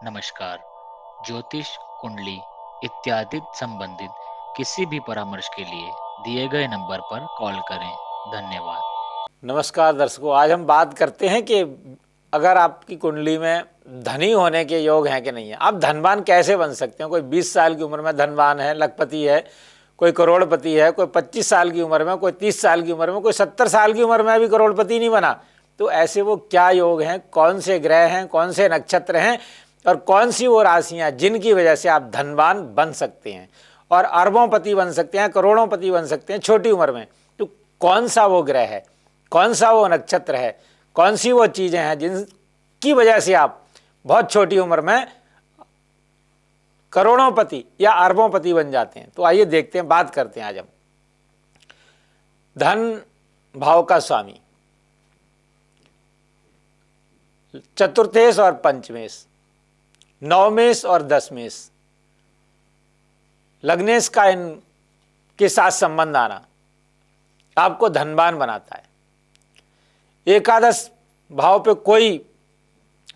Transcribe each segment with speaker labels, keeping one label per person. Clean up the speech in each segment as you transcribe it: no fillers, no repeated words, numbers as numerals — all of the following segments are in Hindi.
Speaker 1: नमस्कार। ज्योतिष, कुंडली इत्यादि संबंधित किसी भी परामर्श के लिए दिए गए नंबर पर कॉल करें। धन्यवाद।
Speaker 2: नमस्कार दर्शकों, आज हम बात करते हैं कि अगर आपकी कुंडली में धनी होने के योग हैं कि नहीं है। आप धनवान कैसे बन सकते हैं। कोई 20 साल की उम्र में धनवान है, लखपति है, कोई करोड़पति है, कोई 25 साल की उम्र में, कोई 30 साल की उम्र में, कोई 70 साल की उम्र में भी करोड़पति नहीं बना। तो ऐसे वो क्या योग हैं, कौन से ग्रह हैं, कौन से नक्षत्र हैं और कौन सी वो राशियाँ जिनकी वजह से आप धनवान बन सकते हैं और अरबोंपति बन सकते हैं, करोड़ोंपति बन सकते हैं छोटी उम्र में। तो कौन सा वो ग्रह है, कौन सा वो नक्षत्र है, कौन सी वो चीज़ें हैं जिनकी वजह से आप बहुत छोटी उम्र में करोड़ोंपति या अरबोंपति बन जाते हैं। तो आइए देखते हैं, बात करते हैं आज हम। धन भाव का स्वामी चतुर्थेश और पंचमेश, नवमेश और दसमेश, लग्नेश का इनके साथ संबंध आना आपको धनवान बनाता है। एकादश भाव पे कोई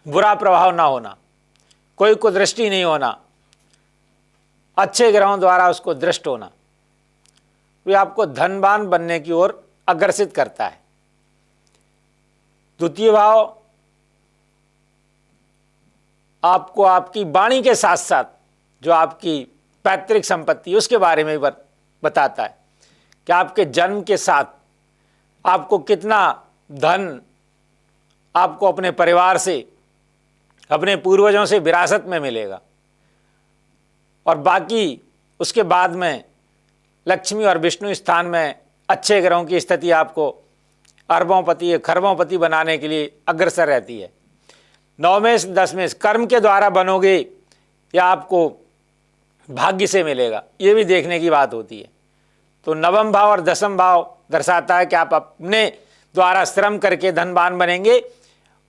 Speaker 2: बुरा प्रभाव ना होना, कोई कुदृष्टि नहीं होना, अच्छे ग्रहों द्वारा उसको दृष्ट होना, वे आपको धनवान बनने की ओर अग्रसित करता है। द्वितीय भाव आपको आपकी वाणी के साथ साथ जो आपकी पैतृक संपत्ति उसके बारे में बताता है कि आपके जन्म के साथ आपको कितना धन आपको अपने परिवार से, अपने पूर्वजों से विरासत में मिलेगा। और बाकी उसके बाद में लक्ष्मी और विष्णु स्थान में अच्छे ग्रहों की स्थिति आपको अरबोंपति खरबोंपति बनाने के लिए अग्रसर रहती है। नवमेश दसमेश कर्म के द्वारा बनोगे या आपको भाग्य से मिलेगा, ये भी देखने की बात होती है। तो नवम भाव और दसम भाव दर्शाता है कि आप अपने द्वारा श्रम करके धनवान बनेंगे,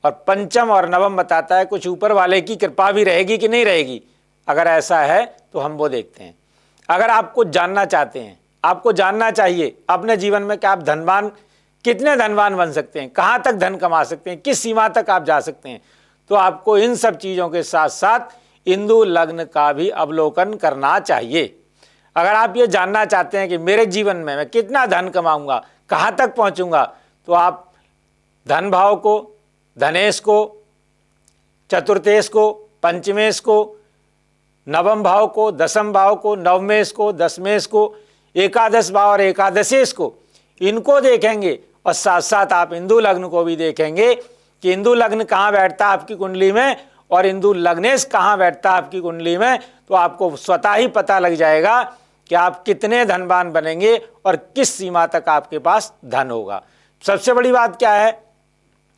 Speaker 2: और पंचम और नवम बताता है कुछ ऊपर वाले की कृपा भी रहेगी कि नहीं रहेगी। अगर ऐसा है तो हम वो देखते हैं। अगर आपको जानना चाहते हैं, आपको जानना चाहिए अपने जीवन में कि आप धनवान कितने धनवान बन सकते हैं, कहाँ तक धन कमा सकते हैं, किस सीमा तक आप जा सकते हैं, तो आपको इन सब चीज़ों के साथ साथ हिंदू लग्न का भी अवलोकन करना चाहिए। अगर आप ये जानना चाहते हैं कि मेरे जीवन में मैं कितना धन कमाऊंगा, कहाँ तक पहुँचूंगा, तो आप धन भाव को, धनेश को, चतुर्थेश को, पंचमेश को, नवम भाव को, दसम भाव को, नवमेश को, दसमेश को, एकादश भाव और एकादशेश को, इनको देखेंगे। और साथ साथ आप हिंदू लग्न को भी देखेंगे कि हिंदू लग्न कहाँ बैठता है आपकी कुंडली में और हिंदू लग्नेश कहाँ बैठता है आपकी कुंडली में। तो आपको स्वतः ही पता लग जाएगा कि आप कितने धनवान बनेंगे और किस सीमा तक आपके पास धन होगा। सबसे बड़ी बात क्या है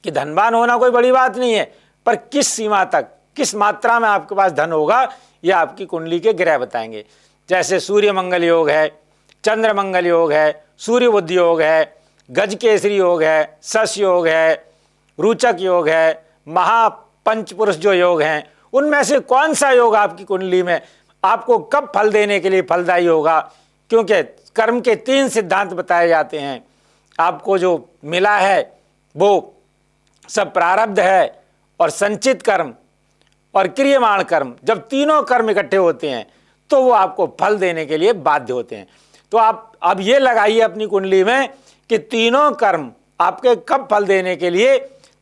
Speaker 2: कि धनवान होना कोई बड़ी बात नहीं है, पर किस सीमा तक, किस मात्रा में आपके पास धन होगा, यह आपकी कुंडली के ग्रह बताएंगे। जैसे सूर्य मंगल योग है, चंद्र मंगल योग है, सूर्य बुध योग है, गज केसरी योग है, सस योग है, रूचक योग है, महापंचपुरुष जो योग हैं, उनमें से कौन सा योग आपकी कुंडली में आपको कब फल देने के लिए फलदायी होगा। क्योंकि कर्म के 3 सिद्धांत बताए जाते हैं। आपको जो मिला है वो सब प्रारब्ध है और संचित कर्म और क्रियमाण कर्म, जब तीनों कर्म इकट्ठे होते हैं तो वो आपको फल देने के लिए बाध्य होते हैं। तो आप अब ये लगाइए अपनी कुंडली में कि तीनों कर्म आपके कब फल देने के लिए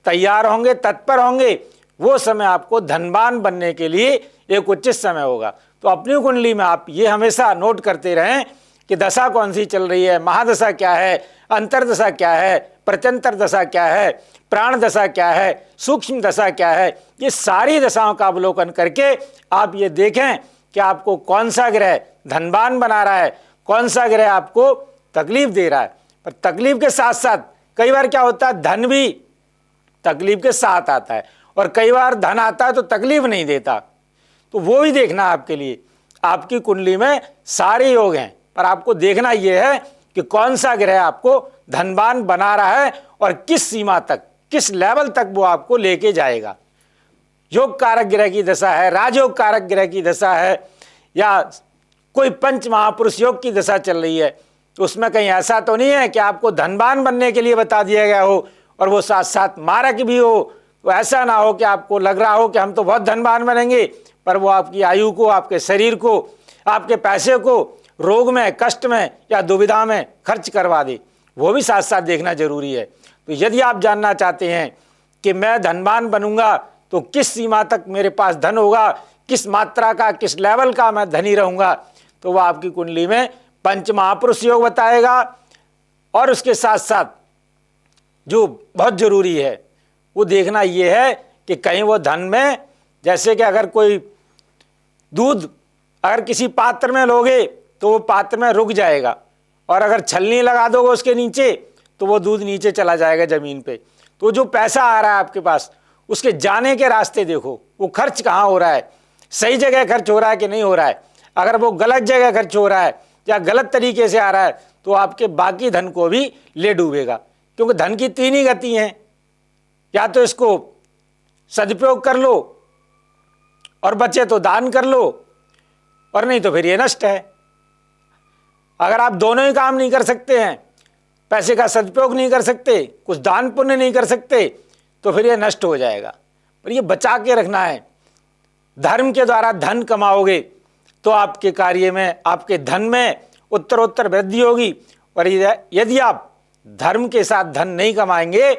Speaker 2: तैयार होंगे, तत्पर होंगे। वो समय आपको धनवान बनने के लिए एक उचित समय होगा। तो अपनी कुंडली में आप ये हमेशा नोट करते रहें कि दशा कौन सी चल रही है, महादशा क्या है, अंतरदशा क्या है, प्रत्यंतर दशा क्या है, प्राण दशा क्या है, सूक्ष्म दशा क्या है। ये सारी दशाओं का अवलोकन करके आप ये देखें कि आपको कौन सा ग्रह धनवान बना रहा है, कौन सा ग्रह आपको तकलीफ दे रहा है। पर तकलीफ के साथ साथ कई बार क्या होता है, धन भी तकलीफ के साथ आता है, और कई बार धन आता है तो तकलीफ नहीं देता। तो वो भी देखना आपके लिए। आपकी कुंडली में सारे योग हैं, पर आपको देखना यह है कि कौन सा ग्रह आपको धनवान बना रहा है और किस सीमा तक, किस लेवल तक वो आपको लेके जाएगा। योग कारक ग्रह की दशा है, राजयोग कारक ग्रह की दशा है, या कोई पंच महापुरुष योग की दशा चल रही है, तो उसमें कहीं ऐसा तो नहीं है कि आपको धनवान बनने के लिए बता दिया गया हो और वो साथ साथ मारक भी हो, तो ऐसा ना हो कि आपको लग रहा हो कि हम तो बहुत धनवान बनेंगे, पर वो आपकी आयु को, आपके शरीर को, आपके पैसे को रोग में, कष्ट में या दुविधा में खर्च करवा दे। वो भी साथ साथ देखना जरूरी है। तो यदि आप जानना चाहते हैं कि मैं धनवान बनूंगा तो किस सीमा तक मेरे पास धन होगा, किस मात्रा का, किस लेवल का मैं धनी रहूंगा, तो वह आपकी कुंडली में पंच महापुरुष योग बताएगा। और उसके साथ साथ जो बहुत जरूरी है वो देखना ये है कि कहीं वो धन में, जैसे कि अगर कोई दूध अगर किसी पात्र में लोगे तो वो पात्र में रुक जाएगा, और अगर छलनी लगा दोगे उसके नीचे तो वो दूध नीचे चला जाएगा जमीन पे। तो जो पैसा आ रहा है आपके पास, उसके जाने के रास्ते देखो, वो खर्च कहाँ हो रहा है, सही जगह खर्च हो रहा है कि नहीं हो रहा है। अगर वो गलत जगह खर्च हो रहा है या गलत तरीके से आ रहा है तो आपके बाकी धन को भी ले डूबेगा। क्योंकि धन की तीन ही गति हैं, या तो इसको सदुपयोग कर लो और बचे तो दान कर लो, और नहीं तो फिर ये नष्ट है। अगर आप दोनों ही काम नहीं कर सकते हैं, पैसे का सदुपयोग नहीं कर सकते, कुछ दान पुण्य नहीं कर सकते, तो फिर ये नष्ट हो जाएगा। पर ये बचा के रखना है। धर्म के द्वारा धन कमाओगे तो आपके कार्य में, आपके धन में उत्तरोत्तर वृद्धि होगी। और यदि आप धर्म के साथ धन नहीं कमाएंगे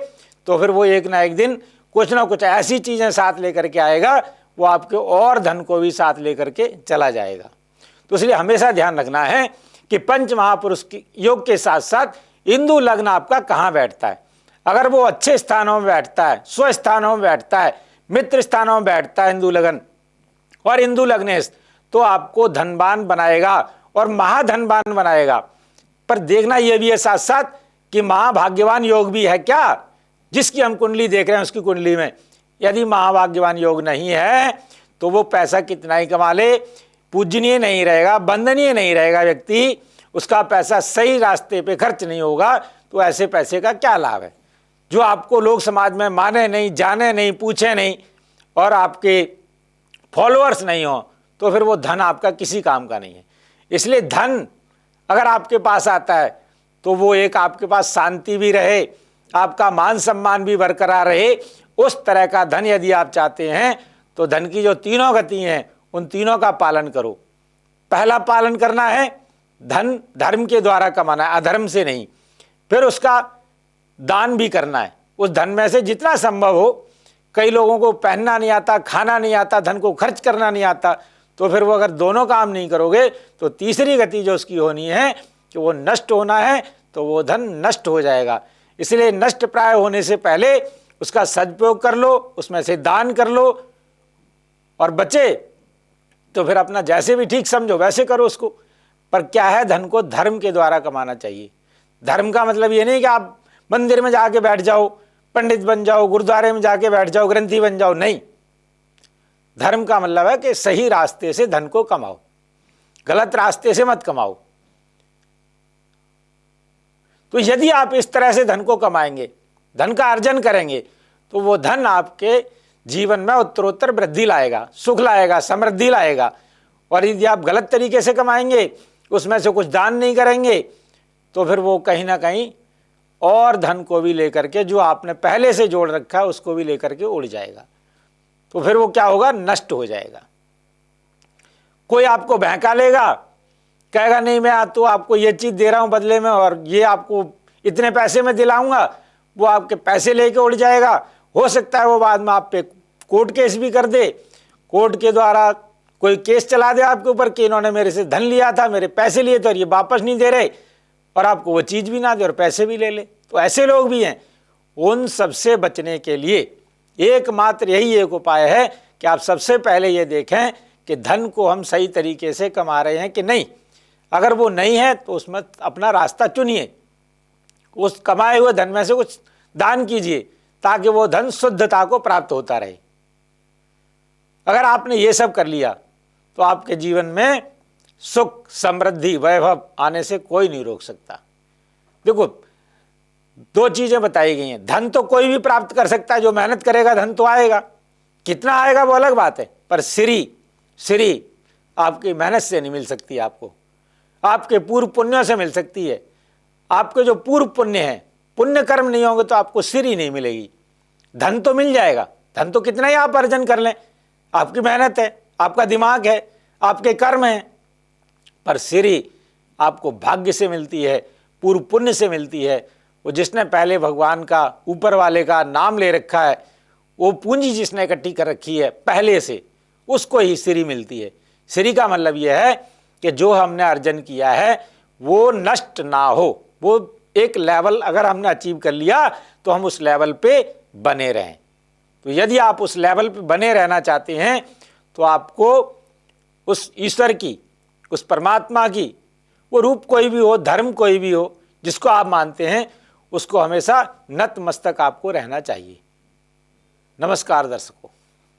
Speaker 2: तो फिर वो एक ना एक दिन कुछ ना कुछ ऐसी चीजें साथ लेकर के आएगा, वो आपके और धन को भी साथ लेकर के चला जाएगा। तो इसलिए हमेशा ध्यान रखना है कि पंच महापुरुष के योग के साथ साथ इंदु लग्न आपका कहाँ बैठता है। अगर वो अच्छे स्थानों में बैठता है, स्व स्थानों में बैठता है, मित्र स्थानों में बैठता है इंदु लग्न और इंदु लग्नेश, तो आपको धनवान बनाएगा और महाधनवान बनाएगा। पर देखना यह भी है साथ साथ कि महाभाग्यवान योग भी है क्या, जिसकी हम कुंडली देख रहे हैं उसकी कुंडली में यदि महाभाग्यवान योग नहीं है तो वो पैसा कितना ही कमा ले, पूजनीय नहीं रहेगा, वंदनीय नहीं रहेगा व्यक्ति, उसका पैसा सही रास्ते पे खर्च नहीं होगा। तो ऐसे पैसे का क्या लाभ है जो आपको लोग समाज में माने नहीं, जाने नहीं, पूछे नहीं और आपके फॉलोअर्स नहीं हो, तो फिर वो धन आपका किसी काम का नहीं है। इसलिए धन अगर आपके पास आता है तो वो एक आपके पास शांति भी रहे, आपका मान सम्मान भी बरकरार रहे, उस तरह का धन यदि आप चाहते हैं तो धन की जो तीनों गति हैं उन तीनों का पालन करो। पहला पालन करना है धन धर्म के द्वारा कमाना है, अधर्म से नहीं। फिर उसका दान भी करना है, उस धन में से जितना संभव हो। कई लोगों को पहनना नहीं आता, खाना नहीं आता, धन को खर्च करना नहीं आता, तो फिर वो अगर दोनों काम नहीं करोगे तो तीसरी गति जो उसकी होनी है कि वो नष्ट होना है, तो वो धन नष्ट हो जाएगा। इसलिए नष्ट प्राय होने से पहले उसका सदुपयोग कर लो, उसमें से दान कर लो, और बचे तो फिर अपना जैसे भी ठीक समझो वैसे करो उसको। पर क्या है, धन को धर्म के द्वारा कमाना चाहिए। धर्म का मतलब ये नहीं कि आप मंदिर में जाके बैठ जाओ, पंडित बन जाओ, गुरुद्वारे में जाके बैठ जाओ, ग्रंथी बन जाओ, नहीं। धर्म का मतलब है कि सही रास्ते से धन को कमाओ, गलत रास्ते से मत कमाओ। तो यदि आप इस तरह से धन को कमाएंगे, धन का अर्जन करेंगे, तो वो धन आपके जीवन में उत्तरोत्तर वृद्धि लाएगा, सुख लाएगा, समृद्धि लाएगा। और यदि आप गलत तरीके से कमाएंगे, उसमें से कुछ दान नहीं करेंगे, तो फिर वो कहीं ना कहीं और धन को भी लेकर के, जो आपने पहले से जोड़ रखा है उसको भी लेकर के उड़ जाएगा। तो फिर वो क्या होगा, नष्ट हो जाएगा। कोई आपको बहका लेगा, कहेगा नहीं मैं तो आपको ये चीज दे रहा हूं बदले में और ये आपको इतने पैसे में दिलाऊंगा, वो आपके पैसे लेके उड़ जाएगा। हो सकता है वो बाद में आप पे कोर्ट केस भी कर दे, कोर्ट के द्वारा कोई केस चला दे आपके ऊपर कि इन्होंने मेरे से धन लिया था, मेरे पैसे लिए थे और ये वापस नहीं दे रहे, और आपको वो चीज भी ना दे और पैसे भी ले ले। तो ऐसे लोग भी हैं। उन सबसे बचने के लिए एकमात्र यही एक उपाय है कि आप सबसे पहले ये देखें कि धन को हम सही तरीके से कमा रहे हैं कि नहीं। अगर वो नहीं है तो उसमें अपना रास्ता चुनिए, उस कमाए हुए धन में से कुछ दान कीजिए ताकि वो धन शुद्धता को प्राप्त होता रहे। अगर आपने ये सब कर लिया तो आपके जीवन में सुख, समृद्धि, वैभव आने से कोई नहीं रोक सकता। देखो, दो चीजें बताई गई हैं। धन तो कोई भी प्राप्त कर सकता है, जो मेहनत करेगा धन तो आएगा, कितना आएगा वो अलग बात है, पर श्री आपकी मेहनत से नहीं मिल सकती, आपको आपके पूर्व पुण्यों से मिल सकती है। आपके जो पूर्व पुण्य हैं, पुण्य कर्म नहीं होंगे तो आपको श्री नहीं मिलेगी। धन तो मिल जाएगा, धन तो कितना ही आप अर्जन कर लें, आपकी मेहनत है, आपका दिमाग है, आपके कर्म हैं, पर सिरी आपको भाग्य से मिलती है, पूर्व पुण्य से मिलती है। वो जिसने पहले भगवान का, ऊपर वाले का नाम ले रखा है, वो पूंजी जिसने इकट्ठी कर रखी है पहले से, उसको ही सिरी मिलती है। सिरी का मतलब यह है कि जो हमने अर्जन किया है वो नष्ट ना हो, वो एक लेवल अगर हमने अचीव कर लिया तो हम उस लेवल पे बने रहें। तो यदि आप उस लेवल पे बने रहना चाहते हैं तो आपको उस ईश्वर की, उस परमात्मा की, वो रूप कोई भी हो, धर्म कोई भी हो, जिसको आप मानते हैं, उसको हमेशा नतमस्तक आपको रहना चाहिए। नमस्कार दर्शकों।